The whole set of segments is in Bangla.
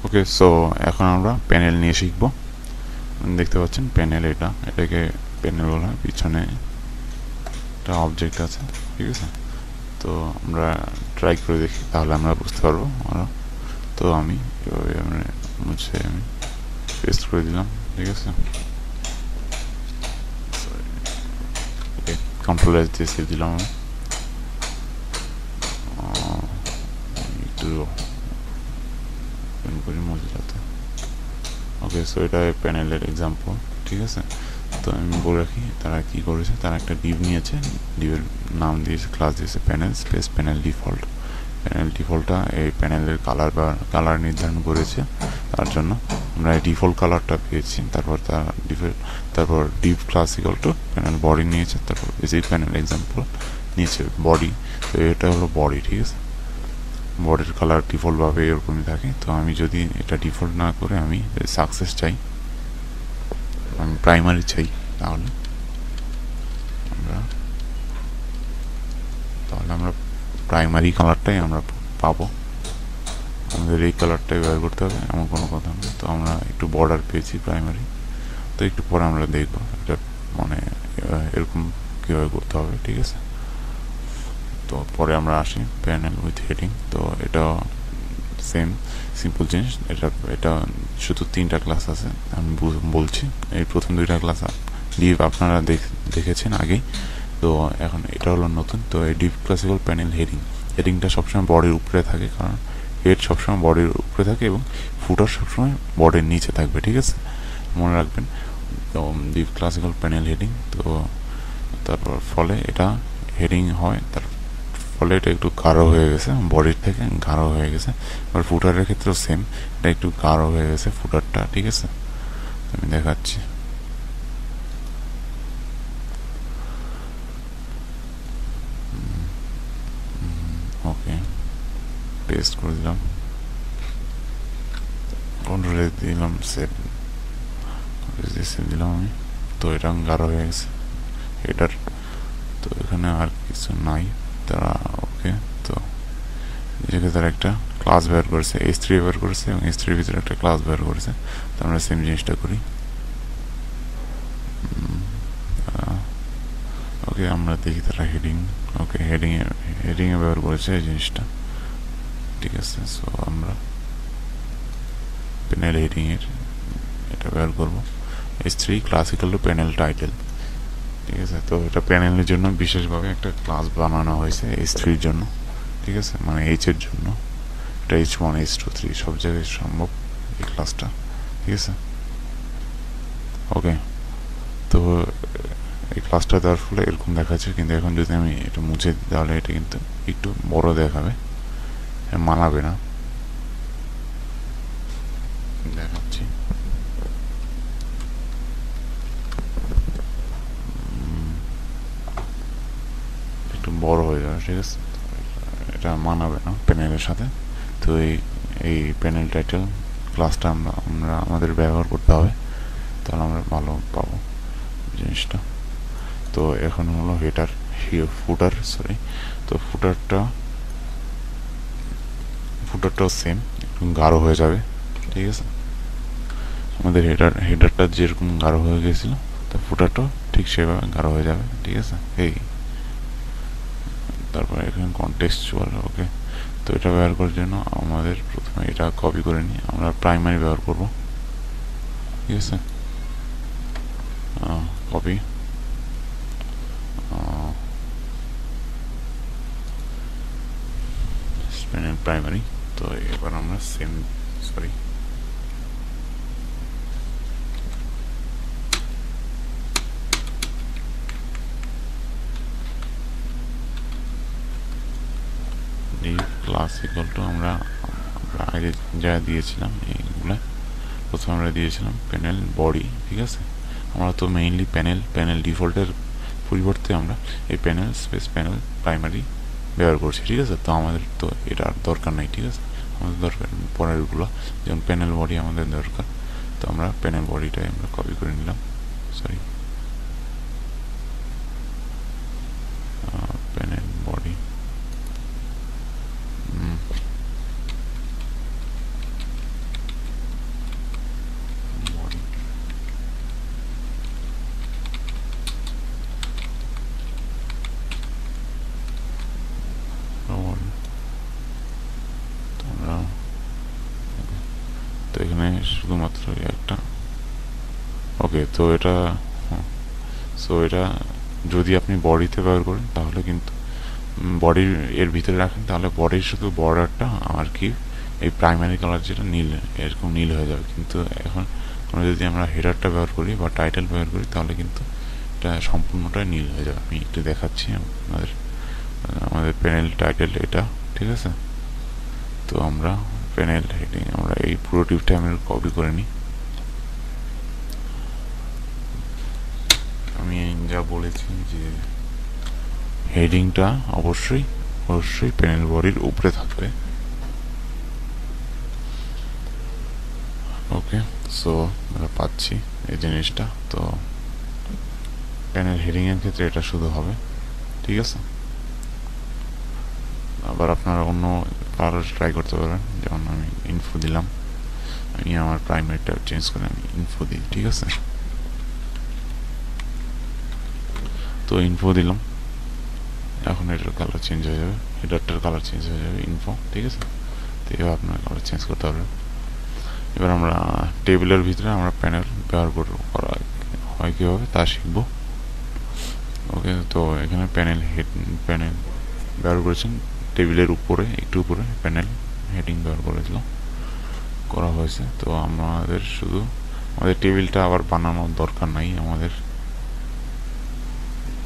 ওকে, সো এখন আমরা প্যানেল নিয়ে শিখব। দেখতে পাচ্ছেন প্যানেল, এটাকে প্যানেল বলা হয়। পিছনে একটা অবজেক্ট আছে, ঠিক আছে। তো আমরা ট্রাই করে দেখি, তাহলে আমরা বুঝতে পারবো আরো। তো আমি এভাবে মুছে আমি পেস্ট করে দিলাম, ঠিক আছে। কন্ট্রোল এস দিয়ে সেভ দিলাম আমি। একটু ওপেন করি মজিলাতে। ওকে, সো এটা প্যানেলের এক্সাম্পল, ঠিক আছে। তো আমি বলে রাখি তারা কি করেছে। তারা একটা ডিভ নিয়েছে, ডিভের নাম দিয়েছে, ক্লাস দিয়েছে panel space panel default. Panel ডিফল্টটা এই প্যানেলের কালার নির্ধারণ করেছে। তার জন্য আমরা এই ডিফল্ট কালারটা পেয়েছি। তারপর Depp class equal to panel body নিয়েছে, তারপর বেসিক প্যানেল এক্সাম্পল নিয়েছে বডি। তো এটা হলো বডি, ঠিক আছে। বডির কালার ডিফল্টভাবে এরকমই থাকে। তো আমি যদি এটা ডিফল্ট না করে আমি সাকসেস চাই, আমি প্রাইমারি চাই, তাহলে আমরা প্রাইমারি কালারটাই আমরা পাবো। আমাদের এই কালারটাই ব্যবহার করতে হবে এমন কোনো কথা নেই। তো আমরা একটু বর্ডার পেয়েছি প্রাইমারি, তো একটু পরে আমরা দেখবো এটা মানে এরকম কীভাবে করতে হবে, ঠিক আছে। তো পরে আমরা আসি প্যানেল উইথ হেডিং। তো এটা সেম সিম্পল জিনিস। এটা শুধু 3টা ক্লাস আছে, আমি বলছি। এই প্রথম 2টা ক্লাস ডিভ আপনারা দেখেছেন আগেই। তো এখন এটা হলো নতুন। তো এই ডিভ ক্লাসিক্যাল প্যানেল হেডিংটা সবসময় বডির উপরে থাকে, কারণ হেড সবসময় বডির উপরে থাকে এবং ফুটার সবসময় বডির নিচে থাকবে, ঠিক আছে, মনে রাখবেন। তো ডিভ ক্লাসিক্যাল প্যানেল হেডিং, তো তারপর ফলে এটা হেডিং হয়, তার ফলে এটা একটু গাঢ় হয়ে গেছে, বডির থেকে গাঢ় হয়ে গেছে। আর ফুটারের ক্ষেত্রেও সেম, এটা একটু গাঢ় হয়ে গেছে ফুটারটা, ঠিক আছে। আমি দেখাচ্ছি। ওকে, পেস্ট করে দিলাম, কন্ট্রোল এস দিলাম, সেভ দিলাম আমি। তো এটা গাঢ় হয়ে গেছে হেডার। তো এখানে আর কিছু নাই তারা। ওকে, তো যেহেতু তারা একটা ক্লাস বের করেছে, S3 বের করেছে এবং S3 ভিতরে একটা ক্লাস বের করেছে। তো আমরা সেম জিনিসটা করি। ওকে, আমরা দেখি তারা হেডিং, ওকে হেডিংয়ে ব্যবহার করেছে এই জিনিসটা, ঠিক আছে। সো আমরা প্যানেল হেডিংয়ের এটা ব্যবহার করবো। S3 classical two panel title, ঠিক আছে। তো এটা প্যানেলের জন্য বিশেষভাবে একটা ক্লাস বানানো হয়েছে S3-র জন্য, ঠিক আছে, মানে H-এর জন্য। এটা H1 H2 3 সব জায়গায় সম্ভব এই ক্লাসটা, ঠিক আছে। ওকে, তো এই ক্লাসটা দেওয়ার ফলে এরকম দেখাচ্ছে, কিন্তু এখন যদি আমি এটা মুছে দিই তাহলে এটা কিন্তু একটু বড় দেখাবে, মানাবে না। দেখাচ্ছি, একটু বড় হয়ে যাবে, ঠিক আছে। এটা মানাবে না প্যানেলের সাথে। তো এই প্যানেল টাইটেল ক্লাসটা আমরা আমাদের ব্যবহার করতে হবে, তাহলে আমরা ভালো পাবো জিনিসটা। তো এখন হলো হেডার ফুটার, সরি। তো ফুটারটাও সেম, একটু গাঢ় হয়ে যাবে, ঠিক আছে। আমাদের হেডারটা যেরকম গাঢ় হয়ে গেছিল, তো ফুটারটাও ঠিক সেভাবে গাঢ় হয়ে যাবে, ঠিক আছে। তারপরে এখানে কনটেক্সচুয়াল, ওকে। তো এটা ব্যবহার করার জন্য আমাদের প্রথমে এটা কপি করে নিই, আমরা প্রাইমারি ব্যবহার করব, ঠিক আছে। Copy, primary. তো এবার আমরা same, sorry, class equal to আমরা আগে যা দিয়েছিলাম এইগুলো, প্রথমে আমরা দিয়েছিলাম প্যানেল বডি, ঠিক আছে। আমরা তো মেইনলি প্যানেল ডিফল্টের পরিবর্তে আমরা এই প্যানেল স্পেস প্যানেল প্রাইমারি ব্যবহার করছি, ঠিক আছে। তো আমাদের তো এটা দরকার নাই, ঠিক আছে। আমাদের দরকার পরেরগুলো, যেমন প্যানেল বডি আমাদের দরকার। তো আমরা প্যানেল বডিটাই আমরা কপি করে নিলাম, সরি, প্যানেল বডি। শুধুমাত্র একটা। ওকে, তো এটা যদি আপনি বডিতে ব্যবহার করেন তাহলে কিন্তু বডির এর ভিতরে রাখেন তাহলে বডির শুধু বর্ডারটা আর কি এই প্রাইমারি কালার যেটা নীল, এরকম নীল হয়ে যাবে। কিন্তু এখন যদি আমরা হেডারটা ব্যবহার করি বা টাইটেল ব্যবহার করি তাহলে কিন্তু এটা সম্পূর্ণটাই নীল হয়ে যাবে। আমি একটু দেখাচ্ছি আমাদের প্যানেল টাইটেল এটা, ঠিক আছে। তো আমরা প্যানেল হেডিং আমরা এই পুরো টিপটা আমি কপি করে নিই। আমি যা বলেছি যে হেডিংটা অবশ্যই প্যানেল বডির উপরে থাকবে। ওকে, সো আমরা পাচ্ছি এই জিনিসটা। তো প্যানেল হেডিং এর ক্ষেত্রে এটা শুধু হবে, ঠিক আছে। আবার আপনারা অন্য কারো ট্রাই করতে পারেন, যেমন আমি ইনফো দিলাম, আমি আমার প্রাইমারিটা চেঞ্জ করে আমি ইনফো দিই, ঠিক আছে। তো ইনফো দিলাম, এখন এটার কালার চেঞ্জ হয়ে যাবে, হেডারটার কালার চেঞ্জ হয়ে যাবে ইনফো, ঠিক আছে। তো এবার আপনার কালার চেঞ্জ করতে পারবেন। এবার আমরা টেবিলের ভিতরে আমরা প্যানেল ব্যবহার করা হয় কীভাবে তা শিখব। ওকে, তো এখানে প্যানেল ব্যবহার করেছেন টেবিলের উপরে, একটু উপরে প্যানেল হেডিং ব্যবহার করা হয়েছে। তো আমাদের টেবিলটা আবার বানানোর দরকার নাই, আমাদের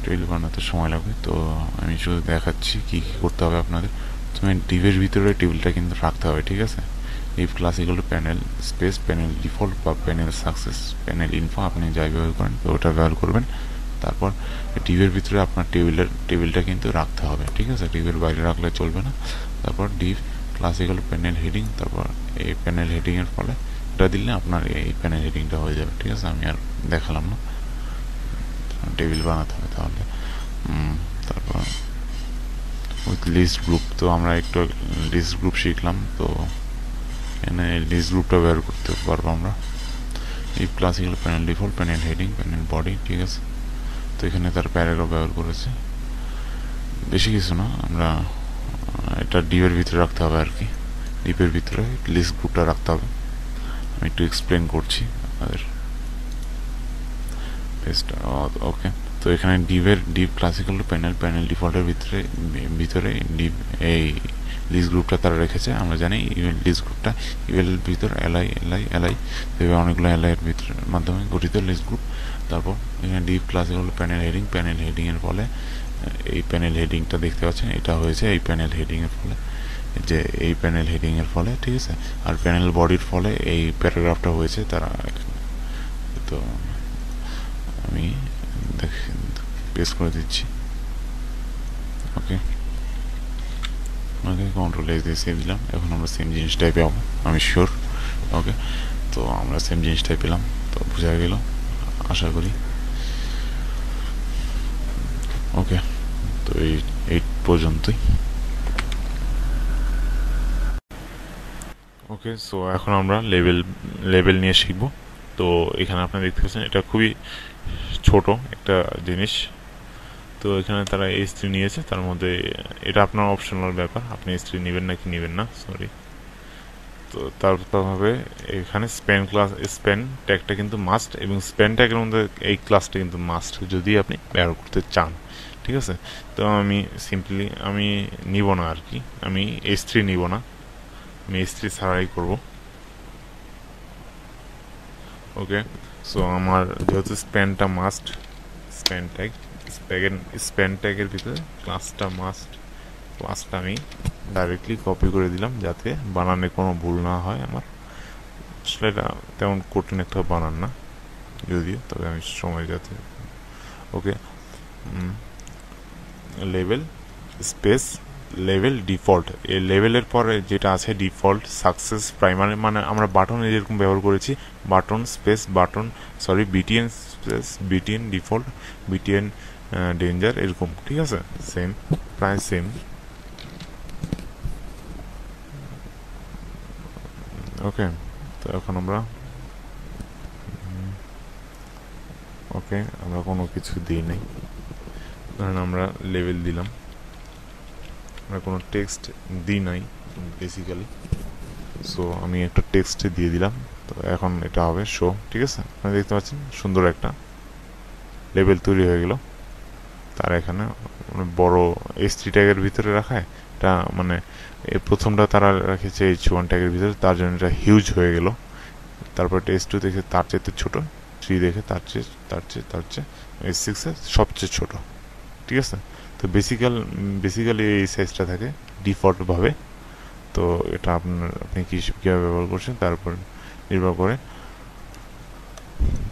টেবিল বানাতে সময় লাগবে। তো আমি শুধু দেখাচ্ছি কি করতে হবে আপনাদের। তুমি ডিভের ভিতরে টেবিলটা কিন্তু রাখতে হবে, ঠিক আছে। If class equal to panel space panel default বা প্যানেল সাকসেস প্যানেল ইনফো, আপনি যাই ব্যবহার করেন তো ওটা ব্যবহার করবেন। তারপর ডিভের ভিতরে আপনার টেবিলটা কিন্তু রাখতে হবে, ঠিক আছে। ডিভের বাইরে রাখলে চলবে না। তারপর Depp class equal to panel heading, তারপর এই প্যানেল হেডিংয়ের ফলে এটা দিলে আপনার এই প্যানেল হেডিংটা হয়ে যাবে, ঠিক আছে। আমি আর দেখালাম না, টেবিল বানাতে হবে তাহলে। তারপর উইথ লিস্ট গ্রুপ, তো আমরা একটু লিস্ট গ্রুপ শিখলাম। তো এখানে লিস্ট গ্রুপটা ব্যবহার করতে পারবো আমরা। এই classical panel default panel heading panel body, ঠিক আছে। তো এখানে তার প্যারাগ্রাফ ব্যবহার করেছে, বেশি কিছু না। আমরা এটা ডিপের ভিতরে রাখতে হবে আর কি, ডিপের ভিতরে লিস্ট গ্রুপটা রাখতে হবে। আমি একটু এক্সপ্লেন করছি আপনাদের। ওকে, তো এখানে ডিপ ক্লাসিক্যাল প্যানেল ডিফল্টের ভিতরে ডিপ এই লিস্ট গ্রুপটা তারা রেখেছে। আমরা জানি লিস্ট গ্রুপটা ইভেলের ভিতর এলআই অনেকগুলো এলআইয়ের ভিতরে মাধ্যমে গঠিত লিস্ট গ্রুপ। তারপর এখানে ডিপ ক্লাসিক্যাল প্যানেল হেডিংয়ের ফলে এই প্যানেল হেডিংটা দেখতে পাচ্ছেন, এটা হয়েছে এই প্যানেল হেডিংয়ের ফলে, এই প্যানেল হেডিংয়ের ফলে, ঠিক আছে। আর প্যানেল বডির ফলে এই প্যারাগ্রাফটা হয়েছে তারা। তো আমি পেস্ট করে দিচ্ছি। ওকে, কন্ট্রোল এস দিয়ে সেভ দিলাম। এখন আমরা সেম জিনিসটাই পাবো, আমি শিওর। ওকে, তো আমরা সেম জিনিসটাই পেলাম, তো বোঝা গেল আশা করি। ওকে, তো এই পর্যন্তই। ওকে, সো এখন আমরা লেভেল নিয়ে শিখব। তো এখানে আপনারা দেখতে পাচ্ছেন এটা খুবই ছোট একটা জিনিস। তো এখানে তারা S3 নিয়েছে, তার মধ্যে এটা আপনার অপশনাল ব্যাপার, আপনি S3 নেবেন নাকি নেবেন না, সরি। তো তারপরে এখানে স্প্যান ট্যাগটা কিন্তু মাস্ট, এবং স্প্যান ট্যাগের মধ্যে এই ক্লাসটা কিন্তু মাস্ট যদি আপনি ব্যবহার করতে চান, ঠিক আছে। তো আমি সিম্পলি নিব না আর কি, আমি S3 নিব না, আমি S3 ছাড়াই করব। ওকে, সো আমার যেহেতু স্প্যানটা মাস্ট, স্প্যান ট্যাগের ভিতরে ক্লাসটা মাস্ট, ক্লাসটা আমি ডাইরেক্টলি কপি করে দিলাম যাতে বানানে কোনো ভুল না হয় আমার। আসলে এটা তেমন কঠিন একটা বানান না যদিও, তবে আমি সময় যাতে। ওকে, লেভেল স্পেস লেভেল ডিফল্ট, এই লেভেলের পরে যেটা আছে ডিফল্ট সাকসেস প্রাইমারি, মানে আমরা বাটনে যেরকম ব্যবহার করেছি button space button BTN space BTN default BTN danger এরকম, ঠিক আছে। সেম, প্রায় সেম। ওকে, তো এখন আমরা কোনো কিছু দিই নাই, ধরেন আমরা লেভেল দিলাম, আমরা কোনো টেক্সট দিই নাই বেসিক্যালি। সো আমি একটা টেক্সট দিয়ে দিলাম তো এখন এটা হবে শো, ঠিক আছে? আপনি দেখতে পাচ্ছেন সুন্দর একটা লেভেল তৈরি হয়ে গেল। তার এখানে বড় S3 ট্যাগের ভিতরে রাখায় এটা মানে প্রথমটা তারা রেখেছে H1 ট্যাগের ভিতরে, তার জন্য এটা হিউজ হয়ে গেল। তারপর এটা S2 দেখে তার চেয়ে ছোট, 3 দেখে তার চেয়ে S6 এর সবচেয়ে ছোট, ঠিক আছে? তো বেসিক্যালি এই সাইজটা থাকে ডিফল্ট ভাবে। তো এটা আপনি কীভাবে ব্যবহার করছেন তার উপর নির্ভর করে।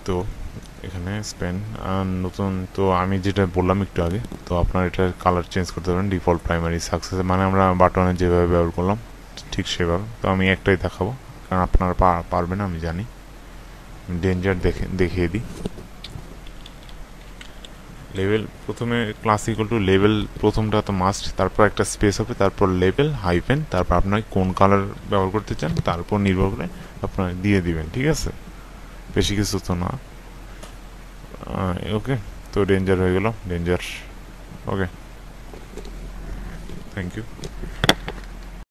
তো এখানে স্পেন নতুন, তো আমি যেটা বললাম একটু আগে, তো আপনার এটার কালার চেঞ্জ করতে পারেন ডিফল্ট প্রাইমারি সাকসেস, মানে আমরা বাটনে যেভাবে ব্যবহার করলাম ঠিক সেভাবে। তো আমি একটাই দেখাবো কারণ আপনারা পারবেন আমি জানি। ডেঞ্জার দেখিয়ে দিই। লেভেল প্রথমে ক্লাস ইকুয়াল টু লেভেল, প্রথমটা তো মাস্ট, তারপর একটা স্পেস হবে, তারপর লেভেল হাইফেন, তারপর আপনার কোন কালার ব্যবহার করতে চান তার উপর নির্ভর করে আপনার দিয়ে দিবেন, ঠিক আছে? বেশি কিছু তো না। ওকে, তো ডেঞ্জার হয়ে গেল, ডেঞ্জার। Okay, thank you.